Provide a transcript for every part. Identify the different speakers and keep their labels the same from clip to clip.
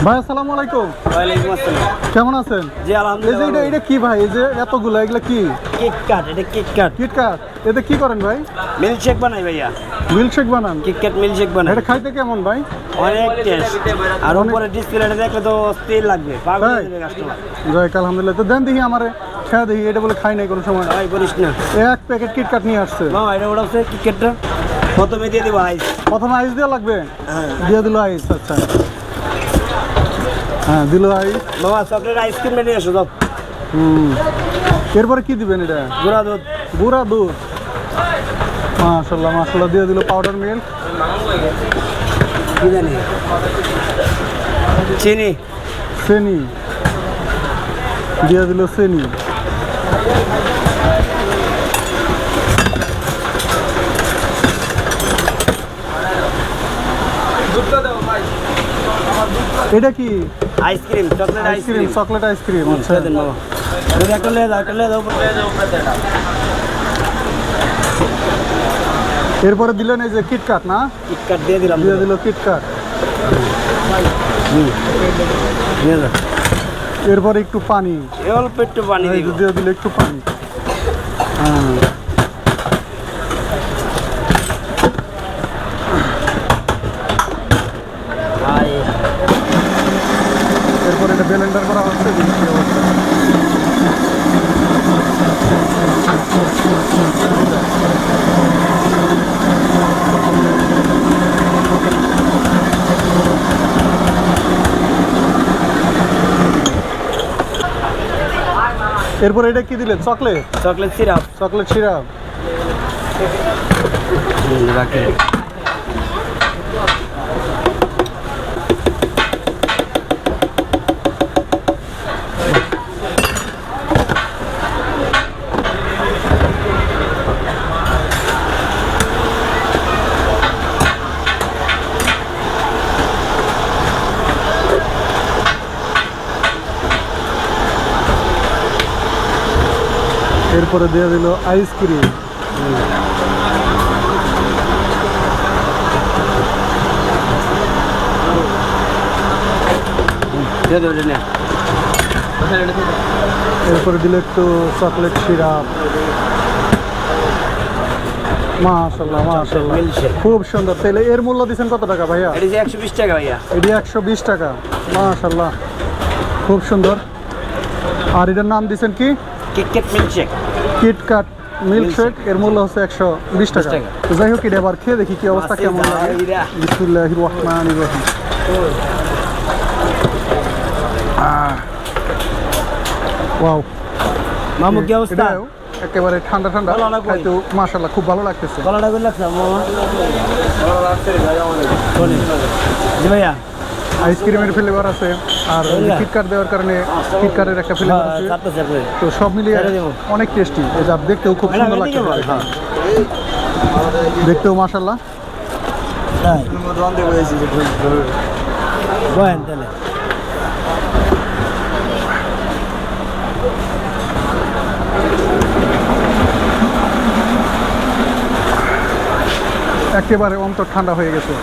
Speaker 1: ভাই আসসালামু আলাইকুম।
Speaker 2: ওয়ালাইকুম আসসালাম।
Speaker 1: কেমন আছেন?
Speaker 2: জি আলহামদুলিল্লাহ।
Speaker 1: এটা কি ভাই? এই যে এতগুলো এগুলো কি?
Speaker 2: কিটক্যাট, এটা কিটক্যাট।
Speaker 1: কিটক্যাট। এতে কি করেন ভাই?
Speaker 2: মিল্কশেক বানাই ভাইয়া।
Speaker 1: মিল্কশেক বানান?
Speaker 2: কিটক্যাট মিল্কশেক বানাই।
Speaker 1: এটা খাইতে কেমন ভাই?
Speaker 2: অনেক টেস্ট। আর উপরে ডিসপ্লেটা দেখলে তো অস্থির লাগবে, পাগল হয়ে যাবে কাস্টমার।
Speaker 1: যাই আলহামদুলিল্লাহ। তো দেন দেখি আমারে খেয়ে দেখি, এটা বলে খাই নাই কোনো সময়।
Speaker 2: ভাই বলিস না,
Speaker 1: এক প্যাকেট কিটক্যাট নিয়ে আসছে।
Speaker 2: মামা এটা ওটা হচ্ছে কিটক্যাটটা প্রথমে দিয়ে দিব আইস।
Speaker 1: প্রথমে আইস দেওয়া লাগবে?
Speaker 2: হ্যাঁ
Speaker 1: দিয়ে দিল আইস। আচ্ছা হ্যাঁ দিল আইস।
Speaker 2: মামা চকলেট আইসক্রিমটা নিয়ে এসো সব।
Speaker 1: এরপরে কি দিবেন? এটা
Speaker 2: গুঁড়া দুধ।
Speaker 1: গুঁড়া দুধ। মাশাআল্লাহ মাশাআল্লাহ। দিয়ে দিল পাউডার মিল্ক।
Speaker 2: কি জানি চিনি।
Speaker 1: চিনি দিয়ে দিল চিনি। এটা কি?
Speaker 2: Ice cream, chocolate
Speaker 1: ice cream,
Speaker 2: ice cream.
Speaker 1: Chocolate ice cream. আচ্ছা
Speaker 2: দেন মামা, যদি একটা লে দাও, একটা লে দাও, উপরে দাও, উপরে দাও।
Speaker 1: এরপরে দিলেন এই যে কিটক্যাট না?
Speaker 2: কিটক্যাট দিয়ে দিলাম।
Speaker 1: দিয়ে দিল কিটক্যাট।
Speaker 2: নিয়ে যাও।
Speaker 1: এরপরে একটু পানি।
Speaker 2: অল্প একটু পানি
Speaker 1: এই
Speaker 2: দিব।
Speaker 1: যে দিয়ে দিল একটু পানি। হ্যাঁ
Speaker 2: ভাই
Speaker 1: এরপরে এটা ব্লেন্ডার করা হচ্ছে। এরপর এটা কি দিলেন? Chocolate?
Speaker 2: Chocolate syrup.
Speaker 1: Chocolate syrup.
Speaker 2: রাখে।
Speaker 1: এরপরে দিয়ে দিল আইসক্রিম। এরপরে দিল একটু চকলেট সিরাপ। মাশাআল্লাহ মাশাআল্লাহ, খুব সুন্দর। তাহলে এর মূল্য দিচ্ছেন কত টাকা ভাইয়া?
Speaker 2: এটা যে 120 টাকা ভাইয়া।
Speaker 1: এটি 120 টাকা। মাশাআল্লাহ খুব সুন্দর। আর এটার নাম দিচ্ছেন কি?
Speaker 2: KitKat milkshake.
Speaker 1: KitKat milkshake. এর মূল্য হচ্ছে 120 টাকা। তো যাই হোক, এটা এবার খেয়ে দেখি কি অবস্থা, কেমন লাগে। বিসমিল্লাহির রহমানির রহিম। ওয়াও
Speaker 2: মামু কি অবস্থা?
Speaker 1: এটাও একেবারে ঠান্ডা ঠান্ডা, খাইতে মাশাআল্লাহ খুব ভালো লাগতেছে।
Speaker 2: কলাটা করে লাগছে মামা? জি ভাইয়া।
Speaker 1: আইসক্রিমের ফ্লেভার আছে, আর কিটক্যাট দেওয়ার কারণে কিটক্যাটের একটা ফ্লেভার আছে। তো সব মিলিয়ে অনেক টেস্টি। এটা দেখতেও খুব সুন্দর লাগছে। হ্যাঁ দেখতেও মাশাআল্লাহ।
Speaker 2: বহেন তাহলে।
Speaker 1: একেবারে অন্তর ঠান্ডা হয়ে গেছে।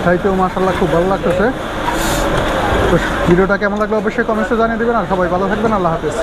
Speaker 1: খাইতেও মাশাআল্লাহ খুব ভালো লাগতেছে। তো ভিডিওটা কেমন লাগলো অবশ্যই কমেন্টসে জানিয়ে দেবেন। আর সবাই ভালো থাকবেন। আল্লাহ হাফেজ।